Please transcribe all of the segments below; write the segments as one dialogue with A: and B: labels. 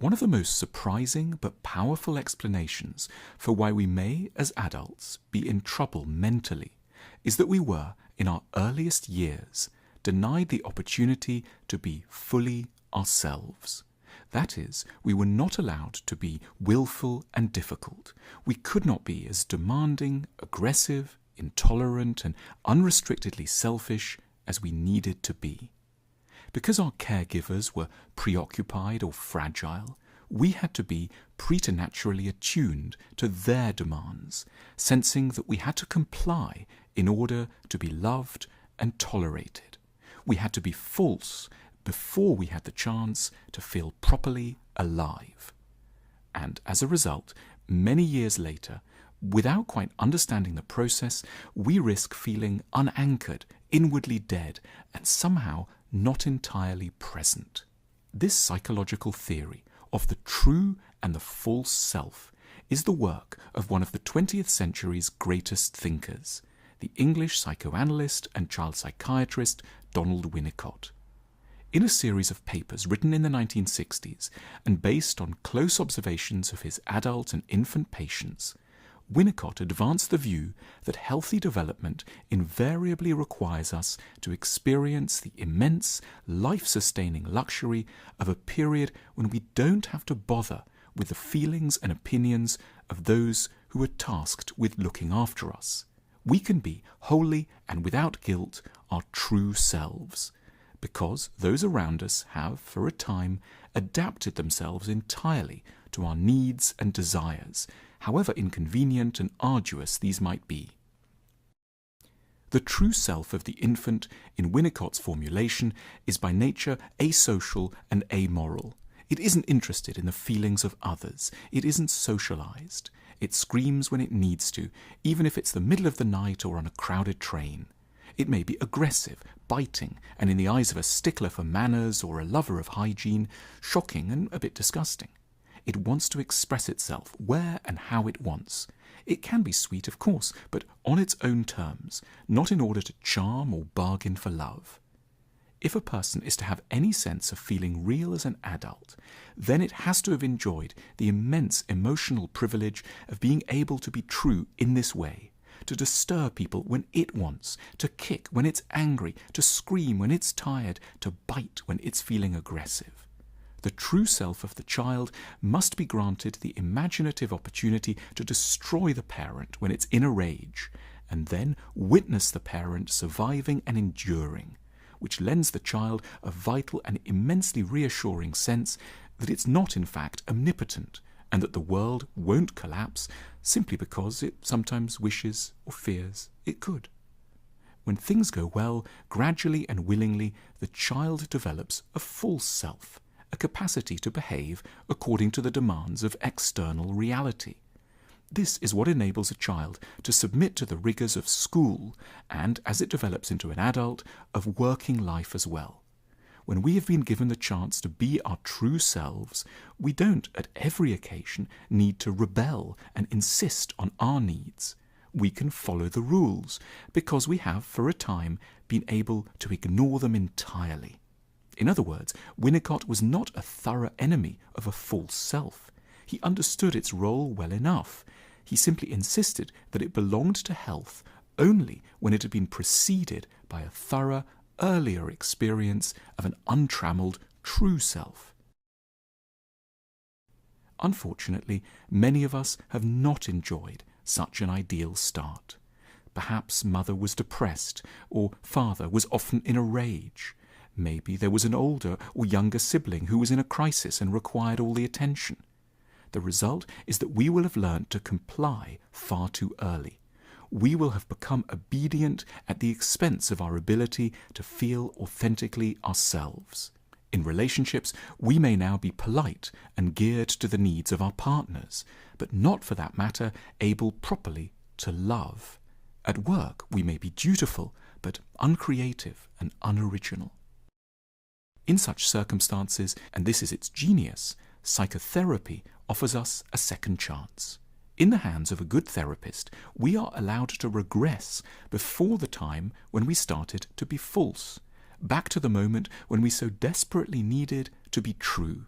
A: One of the most surprising but powerful explanations for why we may, as adults, be in trouble mentally is that we were, in our earliest years, denied the opportunity to be fully ourselves. That is, we were not allowed to be willful and difficult. We could not be as demanding, aggressive, intolerant, and unrestrictedly selfish as we needed to be. Because our caregivers were preoccupied or fragile, we had to be preternaturally attuned to their demands, sensing that we had to comply in order to be loved and tolerated. We had to be false before we had the chance to feel properly alive. And as a result, many years later, without quite understanding the process, we risk feeling unanchored, inwardly dead, and somehow not entirely present. This psychological theory of the true and the false self is the work of one of the 20th century's greatest thinkers, the English psychoanalyst and child psychiatrist Donald Winnicott. In a series of papers written in the 1960s and based on close observations of his adult and infant patients, Winnicott advanced the view that healthy development invariably requires us to experience the immense, life-sustaining luxury of a period when we don't have to bother with the feelings and opinions of those who are tasked with looking after us. We can be wholly and without guilt our true selves, because those around us have, for a time, adapted themselves entirely to our needs and desires, however inconvenient and arduous these might be. The true self of the infant, in Winnicott's formulation, is by nature asocial and amoral. It isn't interested in the feelings of others. It isn't socialized. It screams when it needs to, even if it's the middle of the night or on a crowded train. It may be aggressive, biting, and in the eyes of a stickler for manners or a lover of hygiene, shocking and a bit disgusting. It wants to express itself where and how it wants. It can be sweet, of course, but on its own terms, not in order to charm or bargain for love. If a person is to have any sense of feeling real as an adult, then it has to have enjoyed the immense emotional privilege of being able to be true in this way, to disturb people when it wants, to kick when it's angry, to scream when it's tired, to bite when it's feeling aggressive. The true self of the child must be granted the imaginative opportunity to destroy the parent when it's in a rage, and then witness the parent surviving and enduring, which lends the child a vital and immensely reassuring sense that it's not in fact omnipotent, and that the world won't collapse simply because it sometimes wishes or fears it could. When things go well, gradually and willingly, the child develops a false self, a capacity to behave according to the demands of external reality. This is what enables a child to submit to the rigors of school and, as it develops into an adult, of working life as well. When we have been given the chance to be our true selves, we don't, at every occasion, need to rebel and insist on our needs. We can follow the rules, because we have, for a time, been able to ignore them entirely. In other words, Winnicott was not a thorough enemy of a false self. He understood its role well enough. He simply insisted that it belonged to health only when it had been preceded by a thorough, earlier experience of an untrammeled true self. Unfortunately, many of us have not enjoyed such an ideal start. Perhaps mother was depressed, or father was often in a rage. Maybe there was an older or younger sibling who was in a crisis and required all the attention. The result is that we will have learnt to comply far too early. We will have become obedient at the expense of our ability to feel authentically ourselves. In relationships, we may now be polite and geared to the needs of our partners, but not, for that matter, able properly to love. At work, we may be dutiful, but uncreative and unoriginal. In such circumstances, and this is its genius, psychotherapy offers us a second chance. In the hands of a good therapist, we are allowed to regress before the time when we started to be false, back to the moment when we so desperately needed to be true.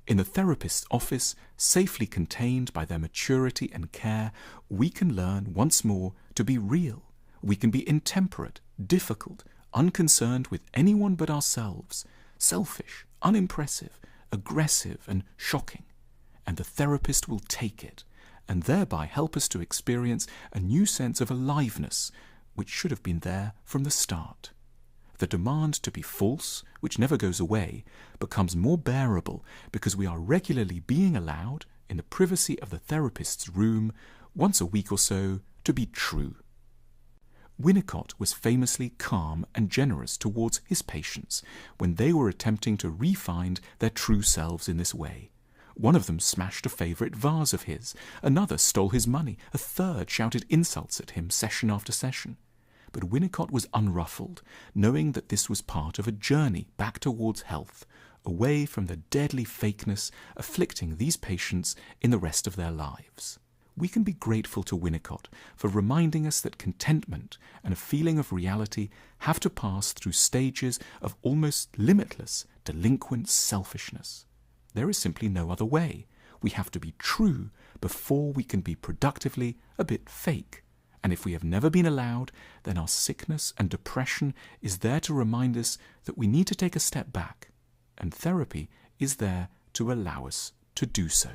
A: In the therapist's office, safely contained by their maturity and care, we can learn once more to be real. We can be intemperate, difficult, unconcerned with anyone but ourselves, selfish, unimpressive, aggressive and shocking. And the therapist will take it, and thereby help us to experience a new sense of aliveness, which should have been there from the start. The demand to be false, which never goes away, becomes more bearable because we are regularly being allowed, in the privacy of the therapist's room, once a week or so, to be true. Winnicott was famously calm and generous towards his patients when they were attempting to re-find their true selves in this way. One of them smashed a favourite vase of his, another stole his money, a third shouted insults at him session after session. But Winnicott was unruffled, knowing that this was part of a journey back towards health, away from the deadly fakeness afflicting these patients in the rest of their lives. We can be grateful to Winnicott for reminding us that contentment and a feeling of reality have to pass through stages of almost limitless delinquent selfishness. There is simply no other way. We have to be true before we can be productively a bit fake. And if we have never been allowed, then our sickness and depression is there to remind us that we need to take a step back. And therapy is there to allow us to do so.